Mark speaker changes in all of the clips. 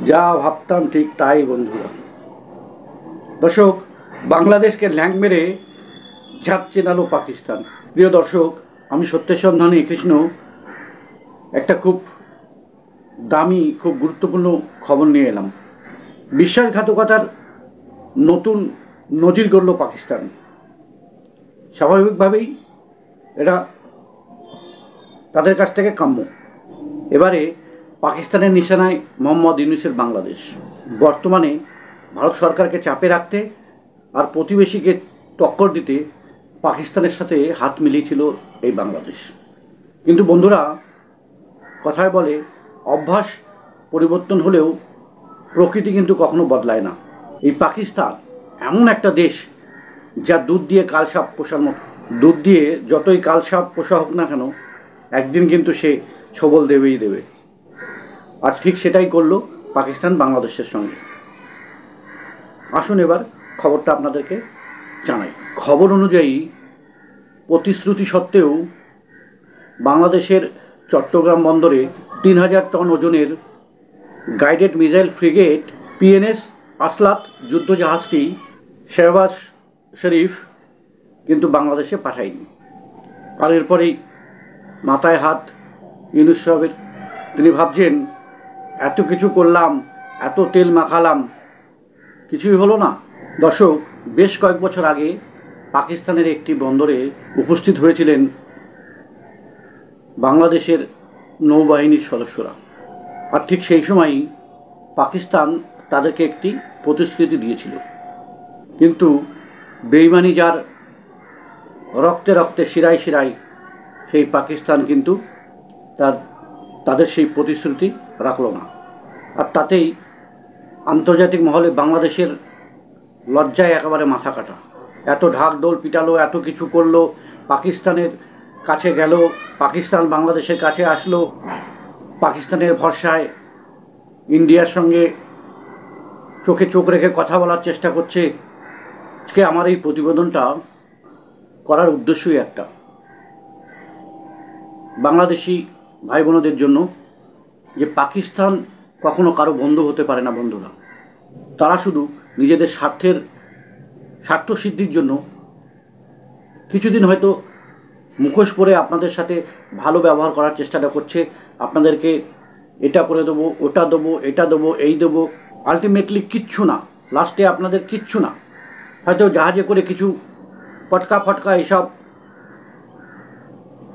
Speaker 1: যা ভাবতাম ঠিক তাই বন্ধুরা। দর্শক, বাংলাদেশকে ল্যাং মেরে ঝাঁপ চেনালো পাকিস্তান। প্রিয় দর্শক, আমি সত্যসন্ধানী কৃষ্ণ একটা খুব দামি, খুব গুরুত্বপূর্ণ খবর নিয়ে এলাম। বিশ্বাসঘাতকতার নতুন নজির গড়ল পাকিস্তান। স্বাভাবিকভাবেই এটা তাদের কাছ থেকে কাম্য। এবারে পাকিস্তানের নিশানায় মোহাম্মদ ইউনূসের বাংলাদেশ। বর্তমানে ভারত সরকারকে চাপে রাখতে আর প্রতিবেশীকে টক্কর দিতে পাকিস্তানের সাথে হাত মিলিয়েছিল এই বাংলাদেশ। কিন্তু বন্ধুরা, কথায় বলে অভ্যাস পরিবর্তন হলেও প্রকৃতি কিন্তু কখনো বদলায় না। এই পাকিস্তান এমন একটা দেশ যা দুধ দিয়ে কালসাপ পোষার মতো। দুধ দিয়ে যতই কালসাপ পোষা হোক না কেন, একদিন কিন্তু সে ছবল দেবেই দেবে। আর ঠিক সেটাই করলো পাকিস্তান বাংলাদেশের সঙ্গে। আসুন এবার খবরটা আপনাদেরকে জানাই। খবর অনুযায়ী প্রতিশ্রুতি সত্ত্বেও বাংলাদেশের চট্টগ্রাম বন্দরে ৩,০০০ টন ওজনের guided missile frigate PNS Aslat যুদ্ধজাহাজটি শেহবাজ শরীফ কিন্তু বাংলাদেশে পাঠায়নি। আর এরপরেই মাথায় হাত ইউনূস সাহেবের। তিনি ভাবছেন, এত কিছু করলাম, এত তেল মাখালাম, কিছুই হলো না। দর্শক, বেশ কয়েক বছর আগে পাকিস্তানের একটি বন্দরে উপস্থিত হয়েছিলেন বাংলাদেশের নৌবাহিনীর সদস্যরা। আর ঠিক সেই সময়ই পাকিস্তান তাদেরকে একটি প্রতিশ্রুতি দিয়েছিল। কিন্তু বেইমানি যার রক্তে রক্তে শিরায় শিরায়, সেই পাকিস্তান কিন্তু তাদের সেই প্রতিশ্রুতি রাখল না। আর তাতেই আন্তর্জাতিক মহলে বাংলাদেশের লজ্জায় একেবারে মাথা কাটা। এত ঢাকঢোল পিটালো, এত কিছু করলো, পাকিস্তানের কাছে গেল, পাকিস্তান বাংলাদেশের কাছে আসলো, পাকিস্তানের ভরসায় ইন্ডিয়ার সঙ্গে চোখে চোখ রেখে কথা বলার চেষ্টা করছে। আজকে আমার এই প্রতিবেদনটা করার উদ্দেশ্যই একটা, বাংলাদেশি ভাই বোনদের জন্য, যে পাকিস্তান কখনো কারো বন্ধু হতে পারে না বন্ধুরা। তারা শুধু নিজেদের স্বার্থ সিদ্ধির জন্য কিছুদিন হয়তো মুখোশ পরে আপনাদের সাথে ভালো ব্যবহার করার চেষ্টাটা করছে। আপনাদেরকে এটা করে দেবো, ওটা দেবো, এটা দেবো, এই দেবো, আলটিমেটলি কিচ্ছু না। লাস্টে আপনাদের কিচ্ছু না। হয়তো জাহাজে করে কিছু ফটকা এসব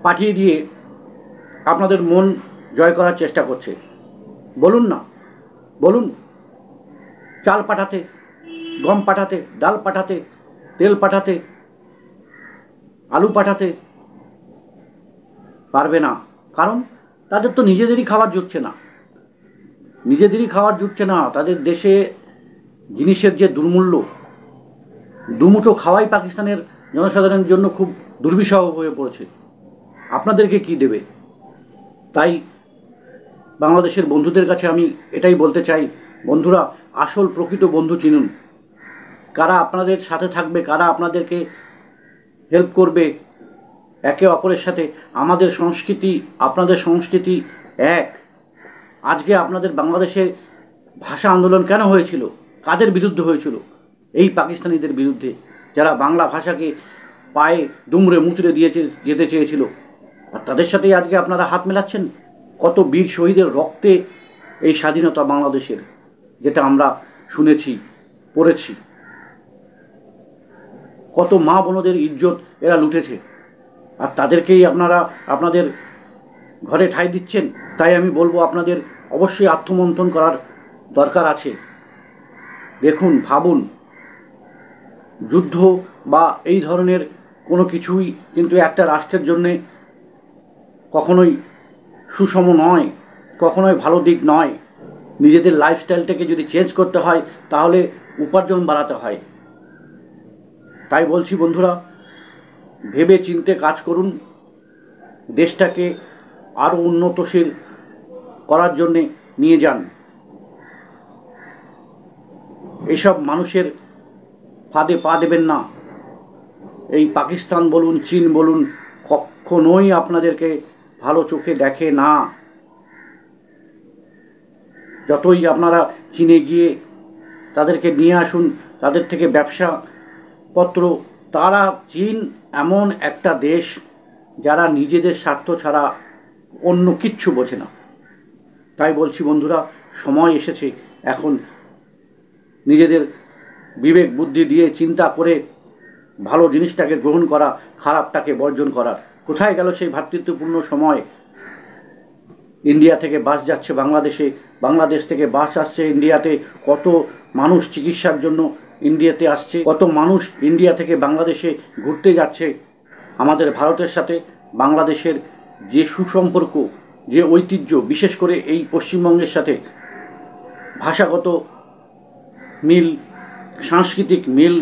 Speaker 1: পাঠিয়ে দিয়ে আপনাদের মন জয় করার চেষ্টা করছে। বলুন না, বলুন, চাল পাঠাতে, গম পাঠাতে, ডাল পাঠাতে, তেল পাঠাতে, আলু পাঠাতে পারবে না। কারণ তাদের তো নিজেদেরই খাবার জুটছে না। তাদের দেশে জিনিসের যে দুর্মূল্য, দুমুঠো খাওয়াই পাকিস্তানের জনসাধারণের জন্য খুব দুর্বিষহ হয়ে পড়েছে। আপনাদেরকে কি দেবে? তাই বাংলাদেশের বন্ধুদের কাছে আমি এটাই বলতে চাই, বন্ধুরা, আসল প্রকৃত বন্ধু চিনুন। কারা আপনাদের সাথে থাকবে, কারা আপনাদেরকে হেল্প করবে একে অপরের সাথে। আমাদের সংস্কৃতি, আপনাদের সংস্কৃতি এক। আজকে আপনাদের বাংলাদেশে ভাষা আন্দোলন কেন হয়েছিল? কাদের বিরুদ্ধে হয়েছিল? এই পাকিস্তানিদের বিরুদ্ধে, যারা বাংলা ভাষাকে পায়ে দুমড়ে মুচড়ে যেতে চেয়েছিল। আর তাদের সাথেই আজকে আপনারা হাত মেলাচ্ছেন। কত বীর শহীদের রক্তে এই স্বাধীনতা বাংলাদেশের, যেটা আমরা শুনেছি, পড়েছি। কত মা বোনদের ইজ্জত এরা লুটেছে, আর তাদেরকেই আপনারা আপনাদের ঘরে ঠাঁই দিচ্ছেন। তাই আমি বলবো, আপনাদের অবশ্যই আত্মমন্থন করার দরকার আছে। দেখুন, ভাবুন, যুদ্ধ বা এই ধরনের কোনো কিছুই কিন্তু একটা রাষ্ট্রের জন্যে কখনোই সুষম নয়, কখনোই ভালো দিক নয়। নিজেদের লাইফস্টাইলটাকে যদি চেঞ্জ করতে হয়, তাহলে উপার্জন বাড়াতে হয়। তাই বলছি বন্ধুরা, ভেবে চিন্তে কাজ করুন। দেশটাকে আরও উন্নতশীল করার জন্যে নিয়ে যান। এসব মানুষের ফাঁদে পা দেবেন না। এই পাকিস্তান বলুন, চীন বলুন, কখনোই আপনাদেরকে ভালো চোখে দেখে না। যতই আপনারা চীনে গিয়ে তাদেরকে নিয়ে আসুন, তাদের থেকে ব্যবসাপত্র, তারা চীন এমন একটা দেশ যারা নিজেদের স্বার্থ ছাড়া অন্য কিচ্ছু বোঝে না। তাই বলছি বন্ধুরা, সময় এসেছে এখন নিজেদের বিবেক বুদ্ধি দিয়ে চিন্তা করে ভালো জিনিসটাকে গ্রহণ করা, খারাপটাকে বর্জন করার। কোথায় গেল সেই ভ্রাতৃত্বপূর্ণ সময়? ইন্ডিয়া থেকে বাস যাচ্ছে বাংলাদেশে, বাংলাদেশ থেকে বাস আসছে ইন্ডিয়াতে, কত মানুষ চিকিৎসার জন্য ইন্ডিয়াতে আসছে, কত মানুষ ইন্ডিয়া থেকে বাংলাদেশে ঘুরতে যাচ্ছে। আমাদের ভারতের সাথে বাংলাদেশের যে সুসম্পর্ক, যে ঐতিহ্য, বিশেষ করে এই পশ্চিমবঙ্গের সাথে ভাষাগত মিল, সাংস্কৃতিক মিল,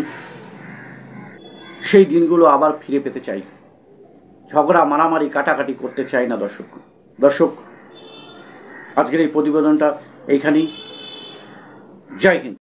Speaker 1: সেই দিনগুলো আবার ফিরে পেতে চাই। ঝগড়া মারামারি কাটাকাটি করতে চাই না দর্শক। আজকের এই প্রতিবেদনটা এইখানেই। জয় হিন্দ।